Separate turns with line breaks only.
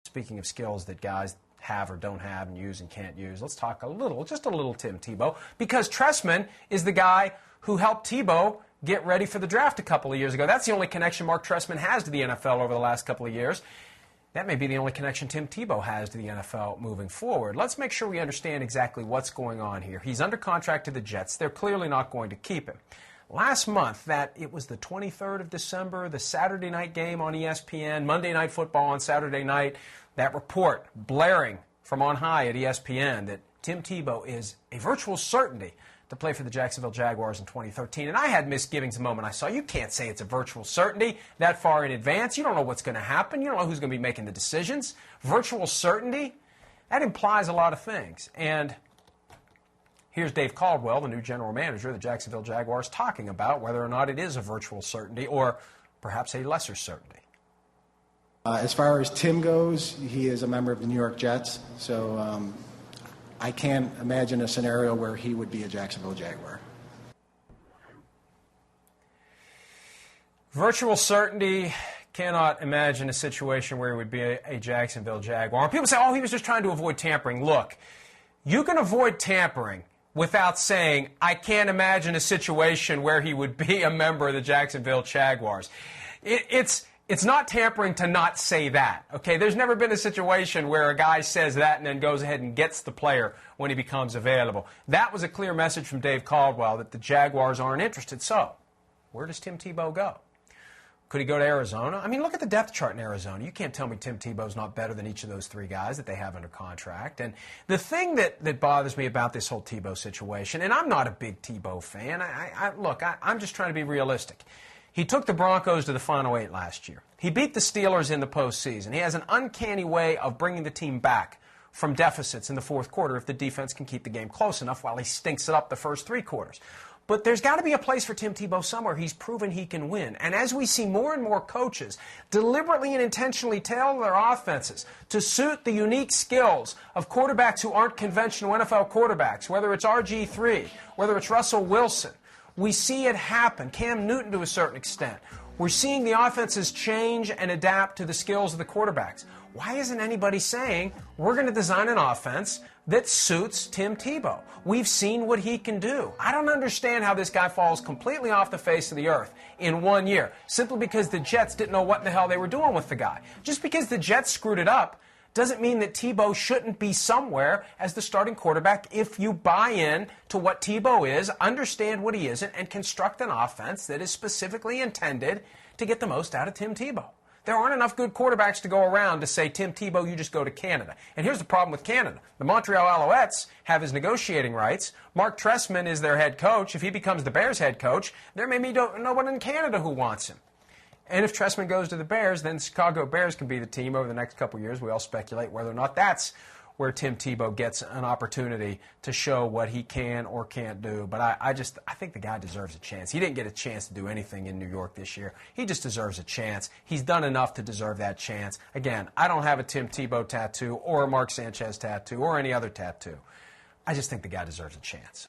Speaking of skills that guys have or don't have and use and can't use, let's talk just a little Tim Tebow, because Trestman is the guy who helped Tebow get ready for the draft a couple of years ago. That's the only connection Mark Trestman has to the NFL over the last couple of years. That may be the only connection Tim Tebow has to the NFL moving forward. Let's make sure we understand exactly what's going on here. He's under contract to the Jets. They're clearly not going to keep him. Last month, it was the 23rd of December, the Saturday night game on ESPN, Monday Night Football on Saturday night, that report blaring from on high at ESPN that Tim Tebow is a virtual certainty to play for the Jacksonville Jaguars in 2013. And I had misgivings the moment I saw, you can't say it's a virtual certainty that far in advance. You don't know what's going to happen. You don't know who's going to be making the decisions. Virtual certainty, that implies a lot of things. And here's Dave Caldwell, the new general manager of the Jacksonville Jaguars, talking about whether or not it is a virtual certainty or perhaps a lesser certainty.
As far as Tim goes, he is a member of the New York Jets, so I can't imagine a scenario where he would be a Jacksonville Jaguar.
Virtual certainty, cannot imagine a situation where he would be a Jacksonville Jaguar. And people say, oh, he was just trying to avoid tampering. Look, you can avoid tampering without saying, I can't imagine a situation where he would be a member of the Jacksonville Jaguars. It's not tampering to not say that, okay? There's never been a situation where a guy says that and then goes ahead and gets the player when he becomes available. That was a clear message from Dave Caldwell that the Jaguars aren't interested. So, where does Tim Tebow go? Could he go to Arizona? I mean, look at the depth chart in Arizona. You can't tell me Tim Tebow's not better than each of those three guys that they have under contract. And the thing that bothers me about this whole Tebow situation, and I'm not a big Tebow fan. I'm just trying to be realistic. He took the Broncos to the Final Eight last year. He beat the Steelers in the postseason. He has an uncanny way of bringing the team back from deficits in the fourth quarter if the defense can keep the game close enough while he stinks it up the first three quarters. But there's got to be a place for Tim Tebow somewhere. He's proven he can win. And as we see more and more coaches deliberately and intentionally tailor their offenses to suit the unique skills of quarterbacks who aren't conventional NFL quarterbacks, whether it's RG3, whether it's Russell Wilson, we see it happen. Cam Newton to a certain extent. We're seeing the offenses change and adapt to the skills of the quarterbacks. Why isn't anybody saying we're going to design an offense that suits Tim Tebow? We've seen what he can do. I don't understand how this guy falls completely off the face of the earth in 1 year, simply because the Jets didn't know what the hell they were doing with the guy. Just because the Jets screwed it up doesn't mean that Tebow shouldn't be somewhere as the starting quarterback if you buy in to what Tebow is, understand what he isn't, and construct an offense that is specifically intended to get the most out of Tim Tebow. There aren't enough good quarterbacks to go around to say, Tim Tebow, you just go to Canada. And here's the problem with Canada. The Montreal Alouettes have his negotiating rights. Mark Trestman is their head coach. If he becomes the Bears head coach, there may be no one in Canada who wants him. And if Trestman goes to the Bears, then Chicago Bears can be the team over the next couple of years. We all speculate whether or not that's where Tim Tebow gets an opportunity to show what he can or can't do. But I think the guy deserves a chance. He didn't get a chance to do anything in New York this year. He just deserves a chance. He's done enough to deserve that chance. Again, I don't have a Tim Tebow tattoo or a Mark Sanchez tattoo or any other tattoo. I just think the guy deserves a chance.